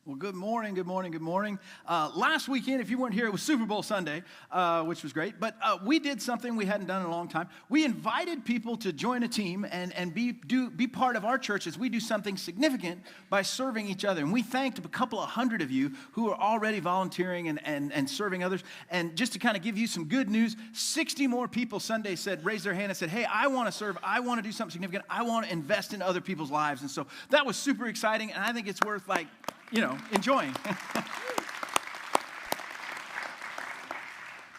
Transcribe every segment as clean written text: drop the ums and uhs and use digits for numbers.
Well, good morning, good morning, good morning. Last weekend, if you weren't here, it was Super Bowl Sunday, which was great. But we did something we hadn't done in a long time. We invited people to join a team and be part of our church as we do something significant by serving each other. And we thanked a couple of hundred of you who are already volunteering and serving others. And just to kind of give you some good news, 60 more people Sunday raised their hand and said, hey, I want to serve. I want to do something significant. I want to invest in other people's lives. And so that was super exciting. And I think it's worth enjoying.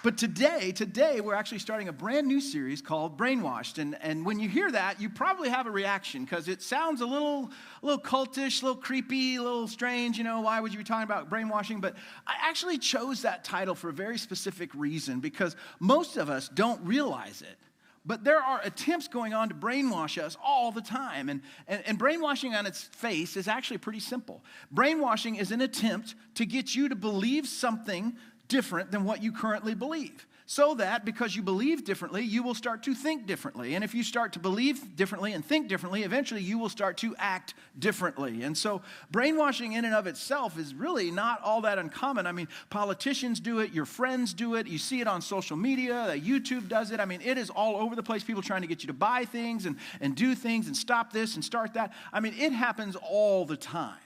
But today we're actually starting a brand new series called Brainwashed. And when you hear that, you probably have a reaction because it sounds a little cultish, a little creepy, a little strange. Why would you be talking about brainwashing? But I actually chose that title for a very specific reason because most of us don't realize it. But there are attempts going on to brainwash us all the time. And brainwashing on its face is actually pretty simple. Brainwashing is an attempt to get you to believe something different than what you currently believe. So that because you believe differently, you will start to think differently. And if you start to believe differently and think differently, eventually you will start to act differently. And so brainwashing in and of itself is really not all that uncommon. I mean, politicians do it, your friends do it, you see it on social media, YouTube does it. I mean, it is all over the place, people trying to get you to buy things and do things and stop this and start that. I mean, it happens all the time.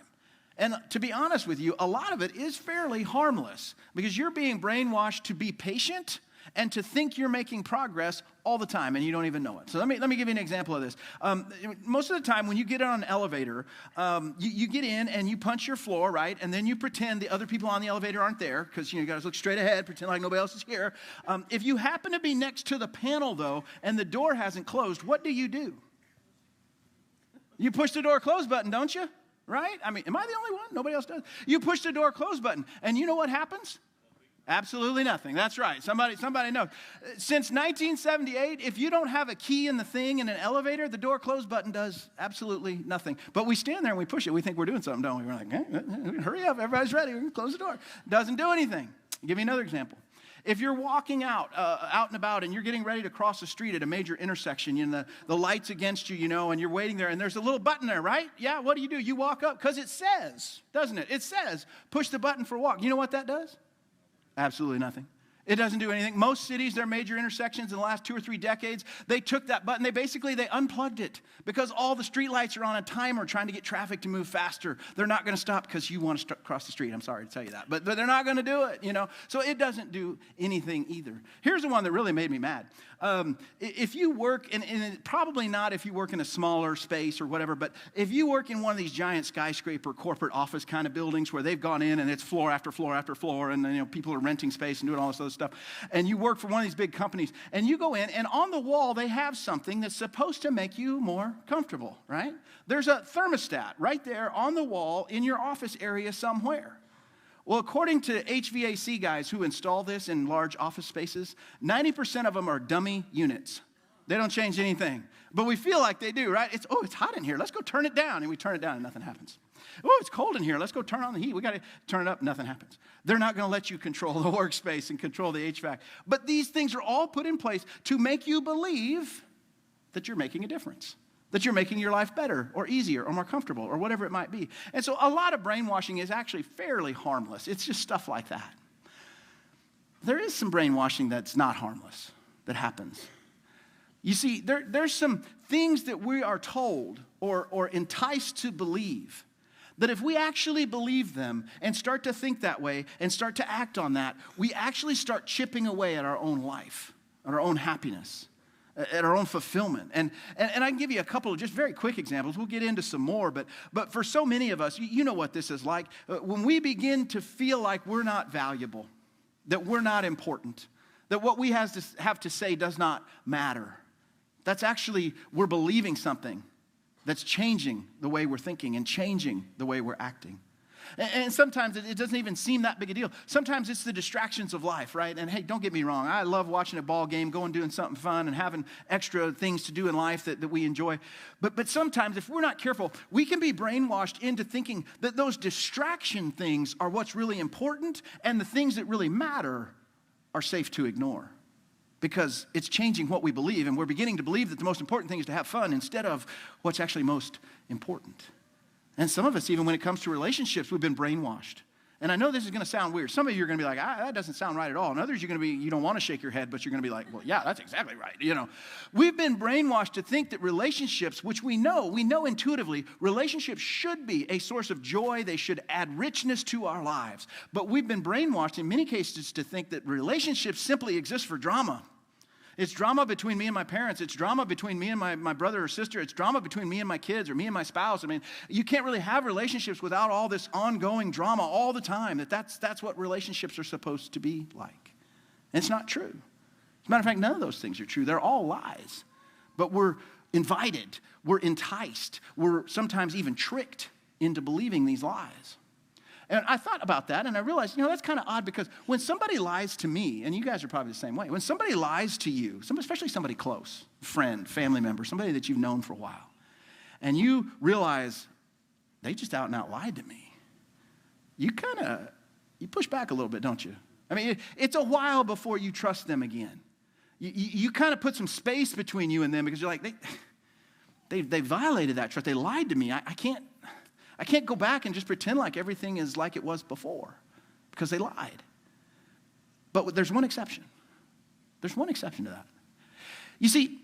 And to be honest with you, a lot of it is fairly harmless because you're being brainwashed to be patient and to think you're making progress all the time, and you don't even know it. So let me give you an example of this. Most of the time, when you get on an elevator, you get in and you punch your floor, right? And then you pretend the other people on the elevator aren't there because you got to look straight ahead, pretend like nobody else is here. If you happen to be next to the panel, though, and the door hasn't closed, what do? You push the door close button, don't you? Right? I mean, am I the only one? Nobody else does. You push the door close button, and you know what happens? Absolutely nothing. That's right. Somebody knows. Since 1978, if you don't have a key in the thing in an elevator, the door close button does absolutely nothing. But we stand there and we push it. We think we're doing something, don't we? We're like, hurry up. Everybody's ready. We can close the door. Doesn't do anything. I'll give you another example. If you're walking out and about and you're getting ready to cross the street at a major intersection, the light's against you, and you're waiting there and there's a little button there, right? Yeah, what do? You walk up because it says, doesn't it? It says, push the button for walk. You know what that does? Absolutely nothing. It doesn't do anything. Most cities, their major intersections in the last 2 or 3 decades, they took that button. They unplugged it because all the street lights are on a timer trying to get traffic to move faster. They're not going to stop because you want to cross the street. I'm sorry to tell you that. But they're not going to do it, So it doesn't do anything either. Here's the one that really made me mad. If you work, and probably not if you work in a smaller space or whatever, but if you work in one of these giant skyscraper corporate office kind of buildings where they've gone in and it's floor after floor after floor and people are renting space and doing all this other stuff, and you work for one of these big companies, and you go in, and on the wall they have something that's supposed to make you more comfortable, right? There's a thermostat right there on the wall in your office area somewhere. Well, according to HVAC guys who install this in large office spaces, 90% of them are dummy units. They don't change anything. But we feel like they do, right? It's hot in here. Let's go turn it down. And we turn it down and nothing happens. Oh, it's cold in here. Let's go turn on the heat. We got to turn it up. Nothing happens. They're not going to let you control the workspace and control the HVAC. But these things are all put in place to make you believe that you're making a difference, that you're making your life better or easier or more comfortable or whatever it might be. And so a lot of brainwashing is actually fairly harmless. It's just stuff like that. There is some brainwashing that's not harmless that happens. You see, there's some things that we are told or enticed to believe that if we actually believe them and start to think that way and start to act on that, we actually start chipping away at our own life, at our own happiness, at our own fulfillment. And I can give you a couple of just very quick examples. We'll get into some more, but for so many of us, you know what this is like. When we begin to feel like we're not valuable, that we're not important, that what we have to say does not matter, that's actually, we're believing something that's changing the way we're thinking and changing the way we're acting. And sometimes it doesn't even seem that big a deal. Sometimes it's the distractions of life, right? And hey, don't get me wrong. I love watching a ball game, going doing something fun, and having extra things to do in life that we enjoy. But sometimes, if we're not careful, we can be brainwashed into thinking that those distraction things are what's really important, and the things that really matter are safe to ignore. Because it's changing what we believe, and we're beginning to believe that the most important thing is to have fun instead of what's actually most important. And some of us, even when it comes to relationships, we've been brainwashed. And I know this is going to sound weird. Some of you are going to be like, that doesn't sound right at all. And others, you don't want to shake your head, but you're going to be like, well, yeah, that's exactly right. We've been brainwashed to think that relationships, which we know intuitively, relationships should be a source of joy. They should add richness to our lives. But we've been brainwashed in many cases to think that relationships simply exist for drama. It's drama between me and my parents. It's drama between me and my brother or sister. It's drama between me and my kids or me and my spouse. I mean, you can't really have relationships without all this ongoing drama all the time. That's what relationships are supposed to be like. And it's not true. As a matter of fact, none of those things are true. They're all lies. But we're invited, we're enticed, we're sometimes even tricked into believing these lies. And I thought about that, and I realized, that's kind of odd, because when somebody lies to me, and you guys are probably the same way, when somebody lies to you, especially somebody close, friend, family member, somebody that you've known for a while, and you realize they just out and out lied to me, you push back a little bit, don't you? I mean, it's a while before you trust them again. You kind of put some space between you and them, because you're like, they violated that trust. They lied to me. I can't go back and just pretend like everything is like it was before, because they lied. But there's one exception. There's one exception to that. You see,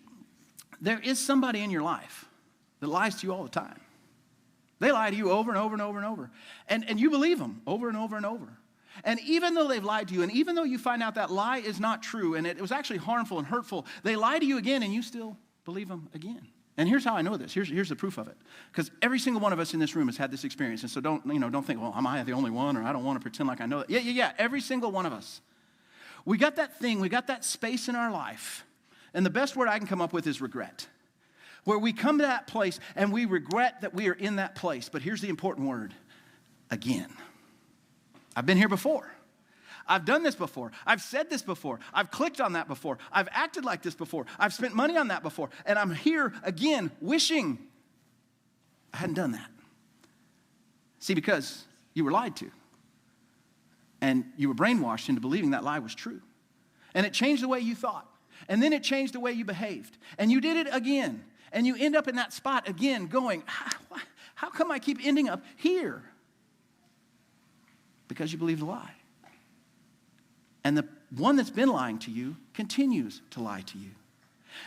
there is somebody in your life that lies to you all the time. They lie to you over and over and over and over. And you believe them over and over and over. And even though they've lied to you, and even though you find out that lie is not true, and it was actually harmful and hurtful, they lie to you again, and you still believe them again. And here's how I know this. Here's the proof of it. Because every single one of us in this room has had this experience. And so don't think, well, am I the only one, or I don't want to pretend like I know that. Yeah. Every single one of us. We got that thing, we got that space in our life. And the best word I can come up with is regret. Where we come to that place and we regret that we are in that place. But here's the important word: again. I've been here before. I've done this before. I've said this before. I've clicked on that before. I've acted like this before. I've spent money on that before. And I'm here again wishing I hadn't done that. See, because you were lied to. And you were brainwashed into believing that lie was true. And it changed the way you thought. And then it changed the way you behaved. And you did it again. And you end up in that spot again going, how come I keep ending up here? Because you believe the lie. And the one that's been lying to you continues to lie to you.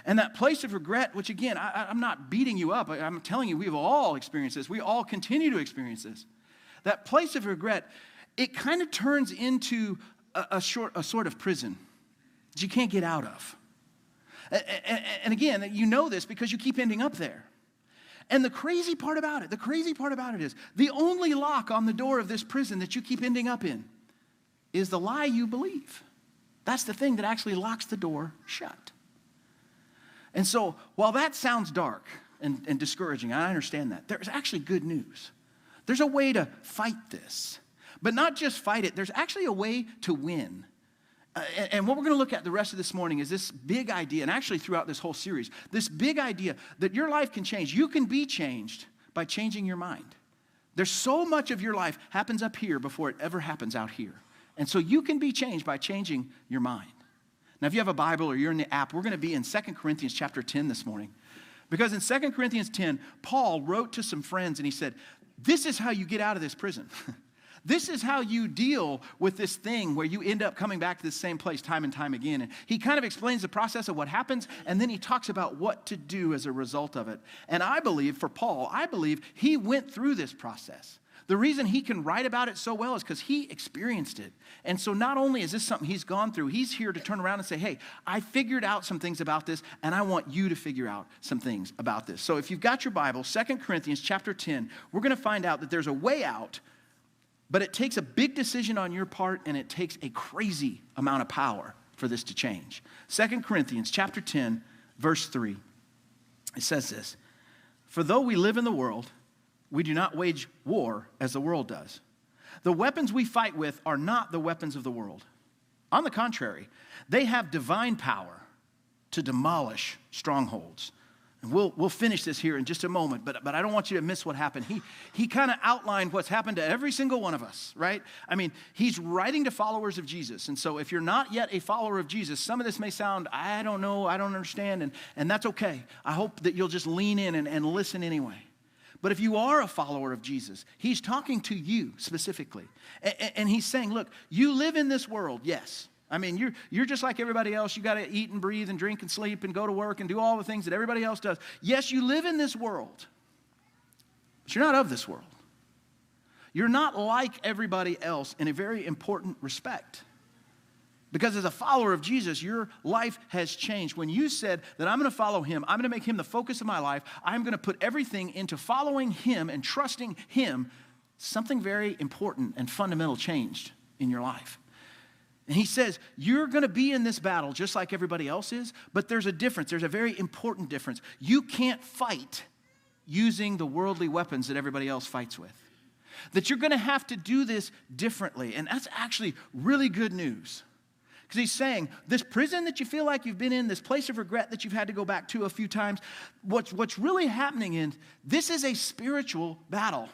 And that place of regret, which again, I'm not beating you up. I'm telling you, we've all experienced this. We all continue to experience this. That place of regret, it kind of turns into a sort of prison that you can't get out of. And again, you know this because you keep ending up there. And the crazy part about it is the only lock on the door of this prison that you keep ending up in is the lie you believe. That's the thing that actually locks the door shut. And so while that sounds dark and discouraging, I understand that, there's actually good news. There's a way to fight this. But not just fight it, there's actually a way to win. And what we're going to look at the rest of this morning is this big idea, and actually throughout this whole series, this big idea that your life can change. You can be changed by changing your mind. There's so much of your life happens up here before it ever happens out here. And so you can be changed by changing your mind. Now, if you have a Bible or you're in the app, we're going to be in 2 Corinthians chapter 10 this morning. Because in 2 Corinthians 10, Paul wrote to some friends and he said, this is how you get out of this prison. This is how you deal with this thing where you end up coming back to the same place time and time again. And he kind of explains the process of what happens, and then he talks about what to do as a result of it. And I believe, for Paul, he went through this process. The reason he can write about it so well is because he experienced it. And so not only is this something he's gone through, he's here to turn around and say, hey, I figured out some things about this, and I want you to figure out some things about this. So if you've got your Bible, 2 Corinthians chapter 10, we're going to find out that there's a way out, but it takes a big decision on your part, and it takes a crazy amount of power for this to change. 2 Corinthians chapter 10, verse 3. It says this: for though we live in the world, we do not wage war as the world does. The weapons we fight with are not the weapons of the world. On the contrary, they have divine power to demolish strongholds. And we'll finish this here in just a moment, but I don't want you to miss what happened. He kind of outlined what's happened to every single one of us, right? I mean, he's writing to followers of Jesus. And so if you're not yet a follower of Jesus, some of this may sound, I don't know, I don't understand, and that's okay. I hope that you'll just lean in and listen anyway. But if you are a follower of Jesus, he's talking to you specifically. And he's saying, look, you live in this world, yes. I mean, you're just like everybody else. You got to eat and breathe and drink and sleep and go to work and do all the things that everybody else does. Yes, you live in this world, but you're not of this world. You're not like everybody else in a very important respect. Because as a follower of Jesus, your life has changed. When you said that I'm going to follow him, I'm going to make him the focus of my life, I'm going to put everything into following him and trusting him, something very important and fundamental changed in your life. And he says, you're going to be in this battle just like everybody else is, but there's a difference. There's a very important difference. You can't fight using the worldly weapons that everybody else fights with. That you're going to have to do this differently. And that's actually really good news. Because he's saying, this prison that you feel like you've been in, this place of regret that you've had to go back to a few times, what's really happening is this is a spiritual battle.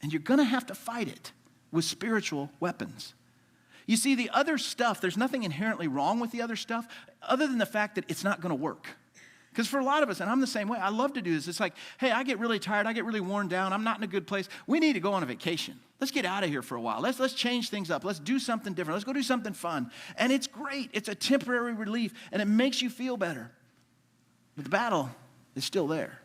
And you're going to have to fight it with spiritual weapons. You see, the other stuff, there's nothing inherently wrong with the other stuff other than the fact that it's not going to work. Because for a lot of us, and I'm the same way, I love to do this. It's like, hey, I get really tired. I get really worn down. I'm not in a good place. We need to go on a vacation. Let's get out of here for a while. Let's change things up. Let's do something different. Let's go do something fun. And it's great. It's a temporary relief, and it makes you feel better. But the battle is still there.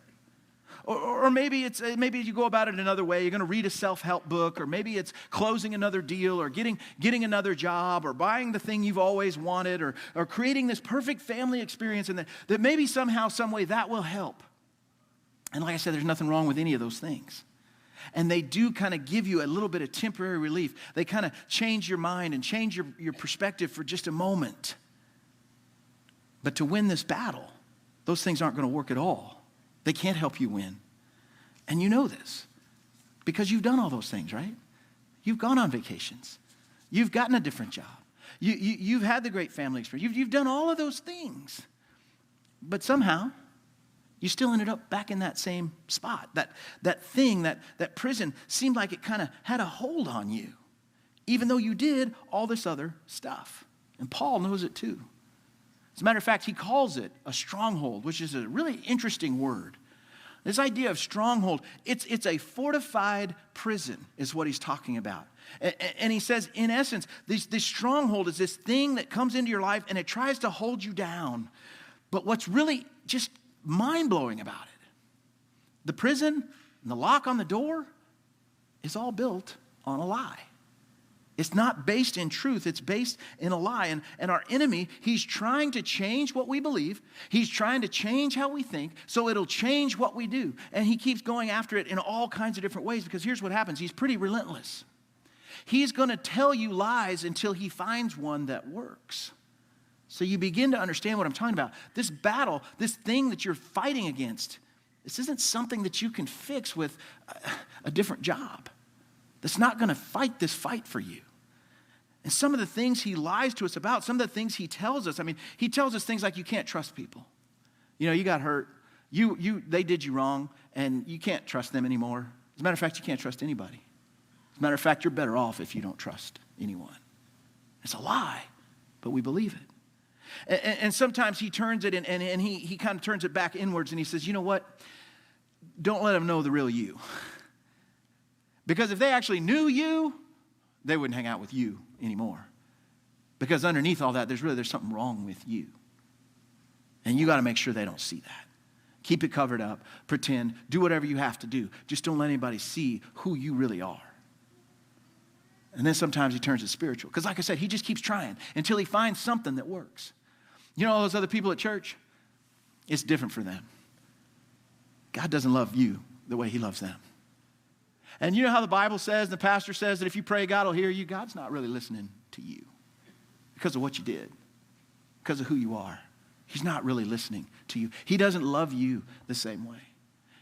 Or maybe you go about it another way. You're going to read a self-help book, or maybe it's closing another deal, or getting another job, or buying the thing you've always wanted, or creating this perfect family experience, and that maybe somehow, some way that will help. And like I said, there's nothing wrong with any of those things. And they do kind of give you a little bit of temporary relief. They kind of change your mind and change your perspective for just a moment. But to win this battle, those things aren't going to work at all. They can't help you win. And you know this because you've done all those things, right? You've gone on vacations. You've gotten a different job. You've had the great family experience. You've done all of those things. But somehow, you still ended up back in that same spot. That thing, that prison seemed like it kind of had a hold on you, even though you did all this other stuff. And Paul knows it too. As a matter of fact, he calls it a stronghold, which is a really interesting word. This idea of stronghold, it's a fortified prison is what he's talking about. And he says, in essence, this stronghold is this thing that comes into your life and it tries to hold you down. But what's really just mind-blowing about it, the prison and the lock on the door is all built on a lie. It's not based in truth. It's based in a lie. And our enemy, he's trying to change what we believe. He's trying to change how we think so it'll change what we do. And he keeps going after it in all kinds of different ways because here's what happens. He's pretty relentless. He's going to tell you lies until he finds one that works. So you begin to understand what I'm talking about. This battle, this thing that you're fighting against, this isn't something that you can fix with a different job. That's not going to fight this fight for you. And some of the things he lies to us about, some of the things he tells us, he tells us things like you can't trust people. You got hurt. They did you wrong, and you can't trust them anymore. As a matter of fact, you can't trust anybody. As a matter of fact, you're better off if you don't trust anyone. It's a lie, but we believe it. And sometimes he turns it, and he kind of turns it back inwards, and he says, you know what? Don't let them know the real you. Because if they actually knew you, they wouldn't hang out with you anymore. Because underneath all that, there's something wrong with you. And you got to make sure they don't see that. Keep it covered up, pretend, do whatever you have to do. Just don't let anybody see who you really are. And then sometimes he turns it spiritual. Because like I said, he just keeps trying until he finds something that works. You know all those other people at church? It's different for them. God doesn't love you the way he loves them. And you know how the Bible says, the pastor says that if you pray, God will hear you. God's not really listening to you because of what you did, because of who you are. He's not really listening to you. He doesn't love you the same way.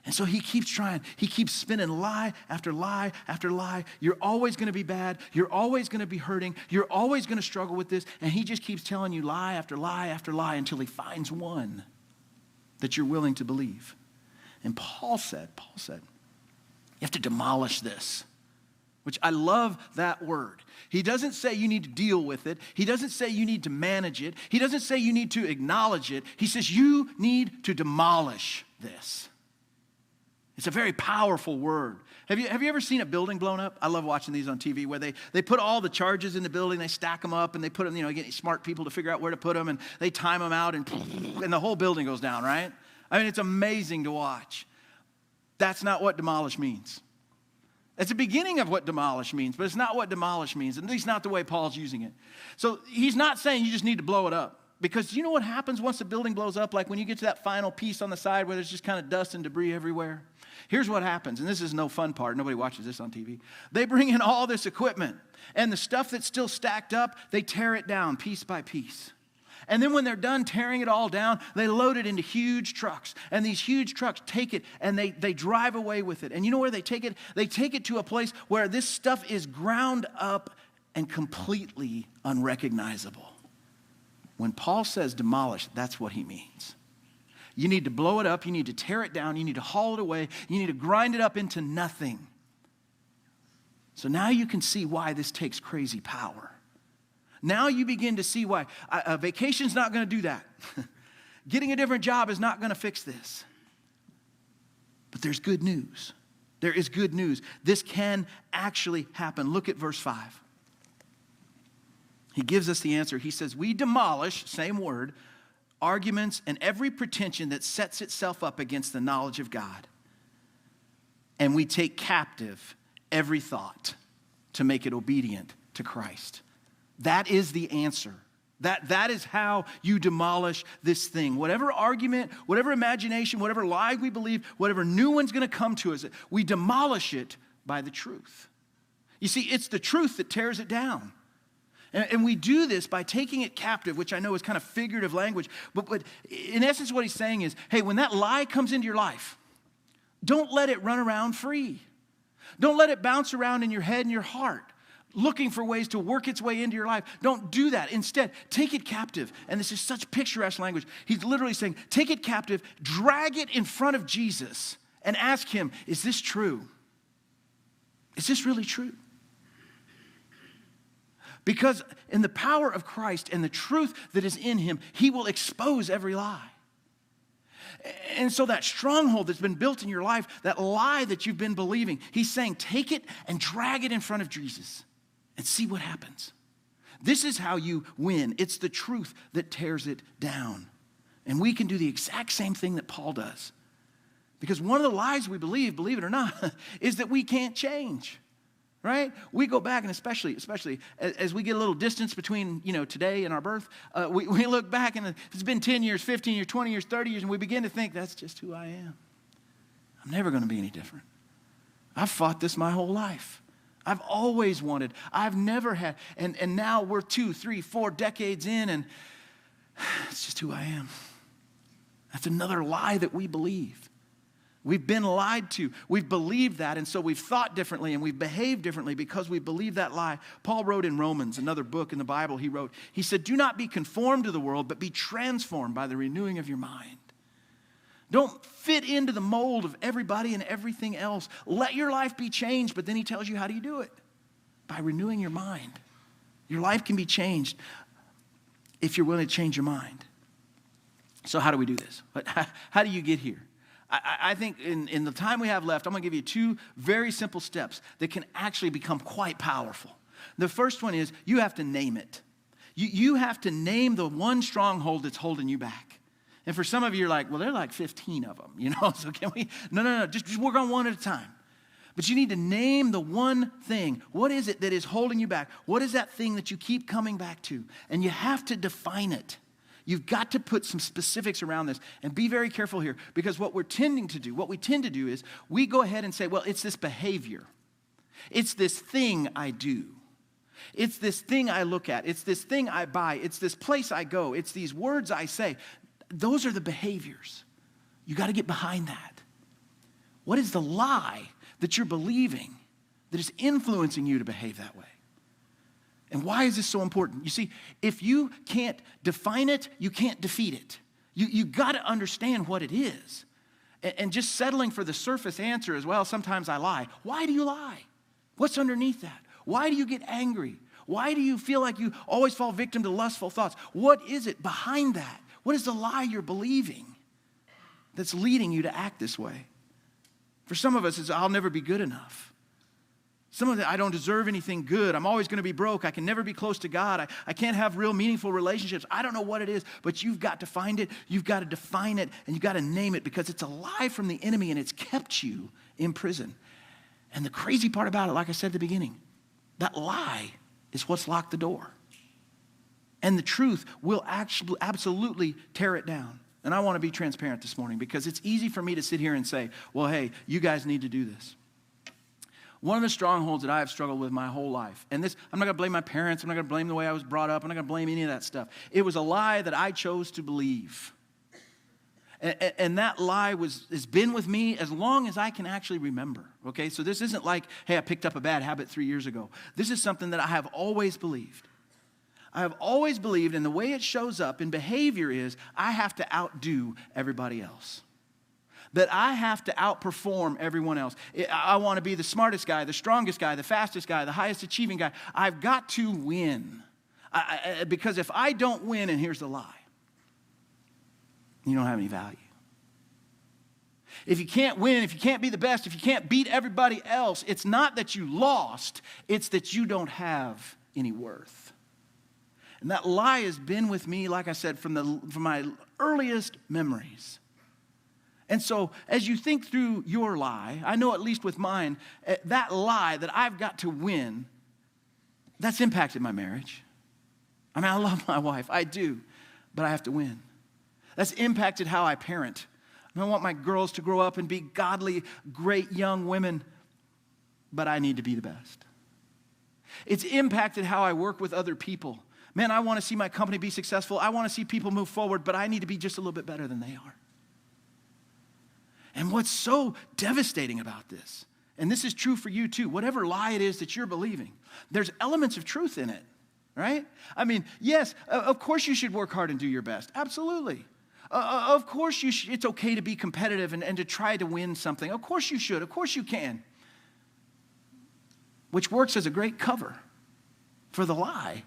And so he keeps trying. He keeps spinning lie after lie after lie. You're always going to be bad. You're always going to be hurting. You're always going to struggle with this. And he just keeps telling you lie after lie after lie until he finds one that you're willing to believe. And Paul said, you have to demolish this, which I love that word. He doesn't say you need to deal with it. He doesn't say you need to manage it. He doesn't say you need to acknowledge it. He says you need to demolish this. It's a very powerful word. Have you ever seen a building blown up? I love watching these on TV where they put all the charges in the building, they stack them up, and they put them, get smart people to figure out where to put them, and they time them out, and the whole building goes down, right? I mean, it's amazing to watch. That's not what demolish means. It's the beginning of what demolish means, but it's not what demolish means, and at least not the way Paul's using it. So he's not saying you just need to blow it up. Because you know what happens once the building blows up? Like when you get to that final piece on the side where there's just kind of dust and debris everywhere. Here's what happens, and this is no fun part. Nobody watches this on TV. They bring in all this equipment, and the stuff that's still stacked up, they tear it down piece by piece. And then when they're done tearing it all down, they load it into huge trucks. And these huge trucks take it, and they drive away with it. And you know where they take it? They take it to a place where this stuff is ground up and completely unrecognizable. When Paul says demolish, that's what he means. You need to blow it up. You need to tear it down. You need to haul it away. You need to grind it up into nothing. So now you can see why this takes crazy power. Now you begin to see why. A vacation's not going to do that. Getting a different job is not going to fix this. But there's good news. There is good news. This can actually happen. Look at verse 5. He gives us the answer. He says, we demolish, same word, arguments and every pretension that sets itself up against the knowledge of God. And we take captive every thought to make it obedient to Christ. That is the answer. That is how you demolish this thing. Whatever argument, whatever imagination, whatever lie we believe, whatever new one's going to come to us, we demolish it by the truth. You see, it's the truth that tears it down. And we do this by taking it captive, which I know is kind of figurative language. But in essence, what he's saying is, hey, when that lie comes into your life, don't let it run around free. Don't let it bounce around in your head and your heart, looking for ways to work its way into your life. Don't do that. Instead, take it captive. And this is such picturesque language. He's literally saying, take it captive, drag it in front of Jesus, and ask him, is this true? Is this really true? Because in the power of Christ and the truth that is in him, he will expose every lie. And so that stronghold that's been built in your life, that lie that you've been believing, he's saying take it and drag it in front of Jesus and see what happens. This is how you win. It's the truth that tears it down. And we can do the exact same thing that Paul does. Because one of the lies we believe it or not, is that we can't change. Right? We go back, and especially as we get a little distance between, today and our birth, we look back, and it's been 10 years, 15 years, 20 years, 30 years, and we begin to think, that's just who I am. I'm never going to be any different. I've fought this my whole life. I've always wanted. I've never had. And now we're 2, 3, 4 decades in, and it's just who I am. That's another lie that we believe. We've been lied to. We've believed that, and so we've thought differently, and we've behaved differently because we believe that lie. Paul wrote in Romans, another book in the Bible, he said, do not be conformed to the world, but be transformed by the renewing of your mind. Don't fit into the mold of everybody and everything else. Let your life be changed, but then he tells you, how do you do it? By renewing your mind. Your life can be changed if you're willing to change your mind. So how do we do this? How do you get here? I think in the time we have left, I'm going to give you 2 very simple steps that can actually become quite powerful. The first one is you have to name it. You have to name the one stronghold that's holding you back. And for some of you, you're like, well, there are like 15 of them, so can we? No, just work on one at a time. But you need to name the one thing. What is it that is holding you back? What is that thing that you keep coming back to? And you have to define it. You've got to put some specifics around this, and be very careful here, because what we tend to do is we go ahead and say, well, it's this behavior. It's this thing I do. It's this thing I look at. It's this thing I buy. It's this place I go. It's these words I say. Those are the behaviors. You got to get behind that. What is the lie that you're believing that is influencing you to behave that way? And why is this so important? You see, if you can't define it, you can't defeat it. You got to understand what it is. And just settling for the surface answer as well, sometimes I lie. Why do you lie? What's underneath that? Why do you get angry? Why do you feel like you always fall victim to lustful thoughts? What is it behind that? What is the lie you're believing that's leading you to act this way? For some of us, it's I'll never be good enough. Some of it, I don't deserve anything good. I'm always going to be broke. I can never be close to God. I can't have real meaningful relationships. I don't know what it is, but you've got to find it. You've got to define it, and you've got to name it because it's a lie from the enemy, and it's kept you in prison. And the crazy part about it, like I said at the beginning, that lie is what's locked the door. And the truth will actually absolutely tear it down. And I want to be transparent this morning because it's easy for me to sit here and say, well, hey, you guys need to do this. One of the strongholds that I have struggled with my whole life, and this, I'm not going to blame my parents, I'm not going to blame the way I was brought up, I'm not going to blame any of that stuff. It was a lie that I chose to believe. And that lie has been with me as long as I can actually remember, okay? So this isn't like, hey, I picked up a bad habit 3 years ago. This is something that I have always believed. I have always believed, and the way it shows up in behavior is I have to outdo everybody else. That I have to outperform everyone else. I want to be the smartest guy, the strongest guy, the fastest guy, the highest achieving guy. I've got to win. Because if I don't win, and here's the lie, you don't have any value. If you can't win, if you can't be the best, if you can't beat everybody else, it's not that you lost, it's that you don't have any worth. And that lie has been with me, like I said, from my earliest memories. And so as you think through your lie, I know at least with mine, that lie that I've got to win, that's impacted my marriage. I mean, I love my wife, I do, but I have to win. That's impacted how I parent. I want my girls to grow up and be godly, great young women, but I need to be the best. It's impacted how I work with other people. Man, I want to see my company be successful. I want to see people move forward, but I need to be just a little bit better than they are. And what's so devastating about this, and this is true for you too, whatever lie it is that you're believing, there's elements of truth in it, right? I mean, yes, of course you should work hard and do your best. Absolutely. Of course it's okay to be competitive and to try to win something. Of course you should. Of course you can. Which works as a great cover for the lie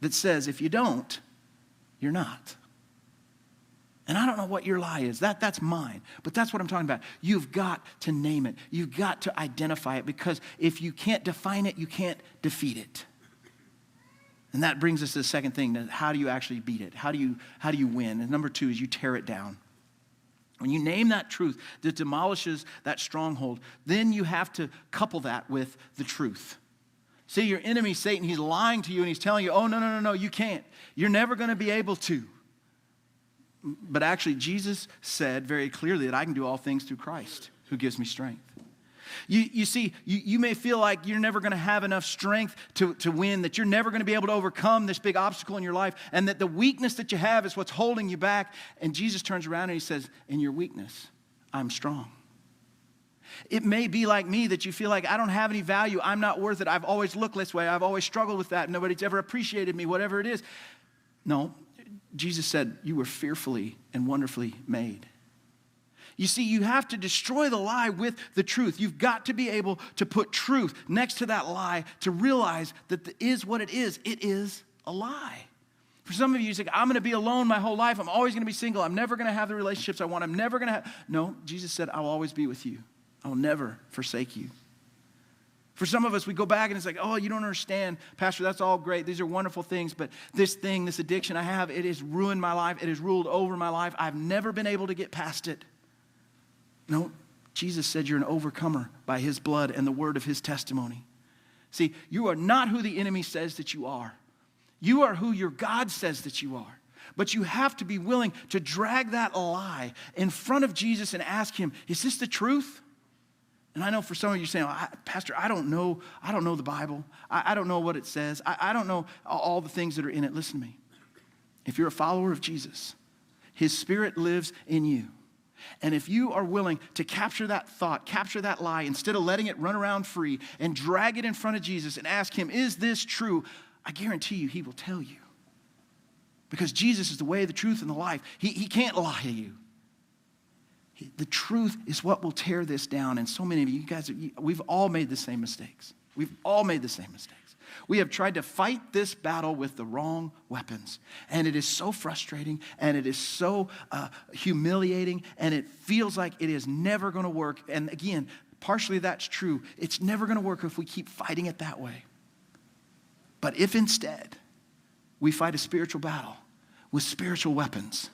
that says if you don't, you're not. And I don't know what your lie is. That's mine. But that's what I'm talking about. You've got to name it. You've got to identify it because if you can't define it, you can't defeat it. And that brings us to the second thing. How do you actually beat it? How do you win? And number two is you tear it down. When you name that truth that demolishes that stronghold, then you have to couple that with the truth. See, your enemy, Satan, he's lying to you and he's telling you, oh, no, you can't. You're never going to be able to. But actually, Jesus said very clearly that I can do all things through Christ who gives me strength. You see, you may feel like you're never going to have enough strength to win, that you're never going to be able to overcome this big obstacle in your life, and that the weakness that you have is what's holding you back. And Jesus turns around and he says, in your weakness, I'm strong. It may be like me that you feel like I don't have any value. I'm not worth it. I've always looked this way. I've always struggled with that. Nobody's ever appreciated me, whatever it is. No. Jesus said, you were fearfully and wonderfully made. You see, you have to destroy the lie with the truth. You've got to be able to put truth next to that lie to realize that it is what it is. It is a lie. For some of you, you say, I'm going to be alone my whole life. I'm always going to be single. I'm never going to have the relationships I want. I'm never going to have... No, Jesus said, I'll always be with you. I will never forsake you. For some of us, we go back and it's like, oh, you don't understand, Pastor, that's all great. These are wonderful things, but this addiction I have, it has ruined my life. It has ruled over my life. I've never been able to get past it. No, Jesus said you're an overcomer by his blood and the word of his testimony. See, you are not who the enemy says that you are. You are who your God says that you are. But you have to be willing to drag that lie in front of Jesus and ask him, is this the truth? And I know for some of you saying, Pastor, I don't know the Bible. I don't know what it says. I don't know all the things that are in it. Listen to me. If you're a follower of Jesus, his Spirit lives in you. And if you are willing to capture that thought, capture that lie, instead of letting it run around free and drag it in front of Jesus and ask him, is this true? I guarantee you he will tell you. Because Jesus is the way, the truth, and the life. He can't lie to you. The truth is what will tear this down. And so many of you guys, we've all made the same mistakes. We've all made the same mistakes. We have tried to fight this battle with the wrong weapons. And it is so frustrating, and it is so humiliating, and it feels like it is never going to work. And again, partially that's true. It's never going to work if we keep fighting it that way. But if instead we fight a spiritual battle with spiritual weapons,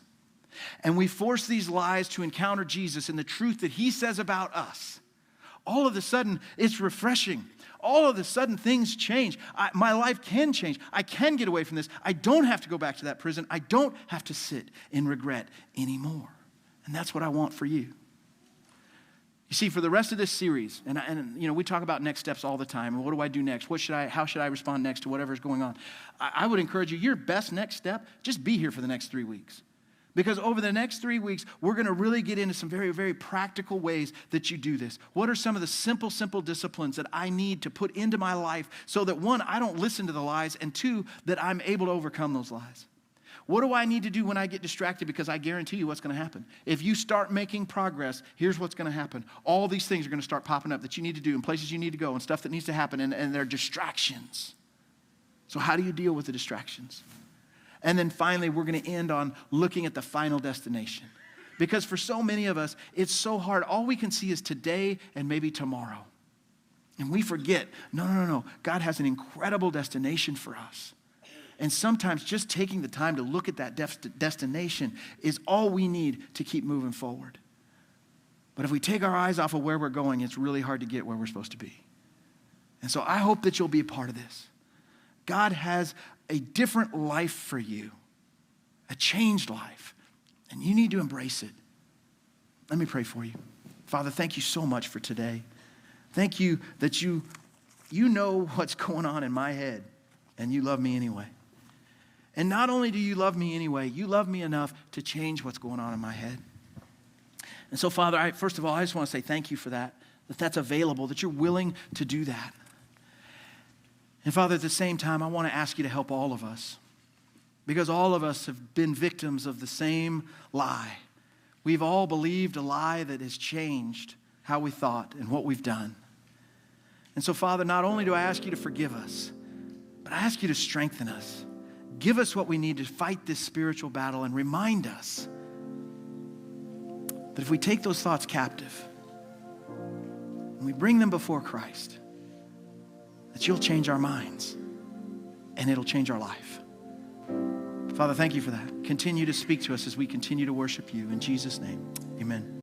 and we force these lies to encounter Jesus and the truth that he says about us, all of a sudden it's refreshing. All of a sudden things change. My life can change. I can get away from this. I don't have to go back to that prison. I don't have to sit in regret anymore. And that's what I want for you. You see, for the rest of this series, and we talk about next steps all the time. And what do I do next? How should I respond next to whatever's going on? I would encourage you, your best next step, just be here for the next 3 weeks. Because over the next 3 weeks, we're going to really get into some very, very practical ways that you do this. What are some of the simple disciplines that I need to put into my life so that, one, I don't listen to the lies, and two, that I'm able to overcome those lies? What do I need to do when I get distracted? Because I guarantee you what's going to happen. If you start making progress, here's what's going to happen. All these things are going to start popping up that you need to do and places you need to go and stuff that needs to happen, and they're distractions. So how do you deal with the distractions? And then finally, we're going to end on looking at the final destination. Because for so many of us, it's so hard. All we can see is today and maybe tomorrow. And we forget, no. God has an incredible destination for us. And sometimes just taking the time to look at that destination is all we need to keep moving forward. But if we take our eyes off of where we're going, it's really hard to get where we're supposed to be. And so I hope that you'll be a part of this. God has a different life for you, a changed life, and you need to embrace it. Let me pray for you. Father, thank you so much for today. Thank you that you know what's going on in my head, and you love me anyway. And not only do you love me anyway, you love me enough to change what's going on in my head. And so, Father, first of all, I just want to say thank you for that's available, that you're willing to do that. And Father, at the same time, I want to ask you to help all of us, because all of us have been victims of the same lie. We've all believed a lie that has changed how we thought and what we've done. And so, Father, not only do I ask you to forgive us, but I ask you to strengthen us. Give us what we need to fight this spiritual battle, and remind us that if we take those thoughts captive and we bring them before Christ, that you'll change our minds and it'll change our life. Father, thank you for that. Continue to speak to us as we continue to worship you. In Jesus' name, amen.